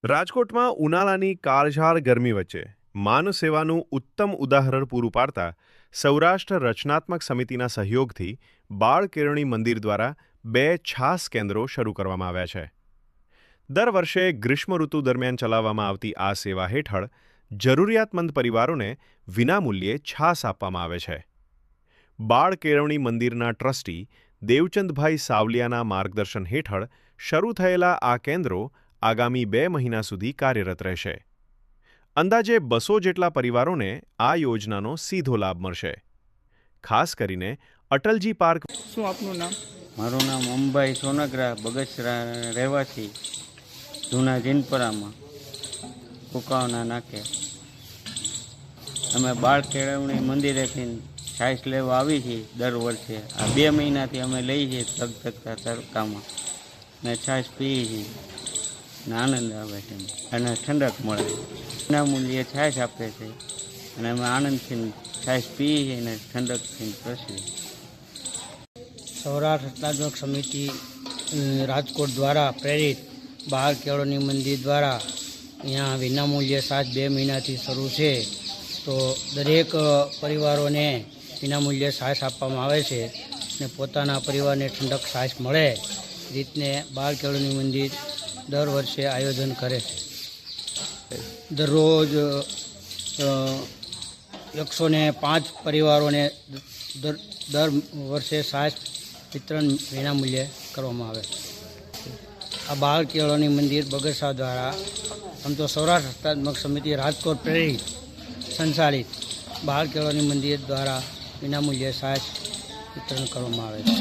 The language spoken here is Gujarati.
રાજકોટમાં ઉનાળાની કાળઝાળ ગરમી વચ્ચે માનવ સેવાનું ઉત્તમ ઉદાહરણ પૂરું પાડતા સૌરાષ્ટ્ર રચનાત્મક સમિતિના સહયોગથી બાળ કેળવણી મંદિર દ્વારા 2 છાસ કેન્દ્રો શરૂ કરવામાં આવ્યા છે. દર વર્ષે ગ્રીષ્મ ઋતુ દરમિયાન ચલાવવામાં આવતી આ સેવા હેઠળ જરૂરિયાતમંદ પરિવારોને વિનામૂલ્યે છાસ આપવામાં આવે છે. બાળ કેળવણી મંદિરના ટ્રસ્ટી દેવચંદભાઈ સાવલિયાના માર્ગદર્શન હેઠળ શરૂ થયેલા આ કેન્દ્રો આગામી 2 મહિના સુધી કાર્યરત રહેશે. અંદાજે 200 જેટલા પરિવારોને આ યોજનાનો સીધો લાભ મળશે. ખાસ કરીને અટલજી પાર્ક. શું આપનું નામ? મારું નામ અંબાઈ સોનગરા, બગસરા રહેવાસી, જૂના જીનપરામાં, કુકાવના નાકે. અમે બાળ કેળવણી મંદિરેથી છાશ લેવા આવી છીએ દર વર્ષે. આ 2 મહિનાથી અમે લઈએ છીએ ધગધગતા તડકામાં ને છાશ પીએ છીએ ને આનંદ આવે છે અને ઠંડક મળે. વિનામૂલ્યે છાશ આપે છે અને અમે આનંદથી છાશ પીએ છીએ અને ઠંડકથી પ્રસીએ. સૌરાષ્ટ્ર રચનાત્મક સમિતિ રાજકોટ દ્વારા પ્રેરિત બાળ કેળવણી મંદિર દ્વારા અહીંયા વિનામૂલ્યે છાશ 2 મહિનાથી શરૂ છે. તો દરેક પરિવારોને વિનામૂલ્યે છાશ આપવામાં આવે છે ને પોતાના પરિવારને ઠંડક છાશ મળે રીતને બાળ કેળવણી મંદિર દર વર્ષે આયોજન કરે છે. દરરોજ 105 પરિવારોને દર વર્ષે છાશ વિતરણ વિનામૂલ્યે કરવામાં આવે છે. આ બાળ કેળવણી મંદિર બગસરા દ્વારા આમ તો સૌરાષ્ટ્ર રચનાત્મક સમિતિ રાજકોટ પ્રેરિત સંચાલિત બાળ કેળવણી મંદિર દ્વારા વિનામૂલ્યે છાશ વિતરણ કરવામાં આવે છે.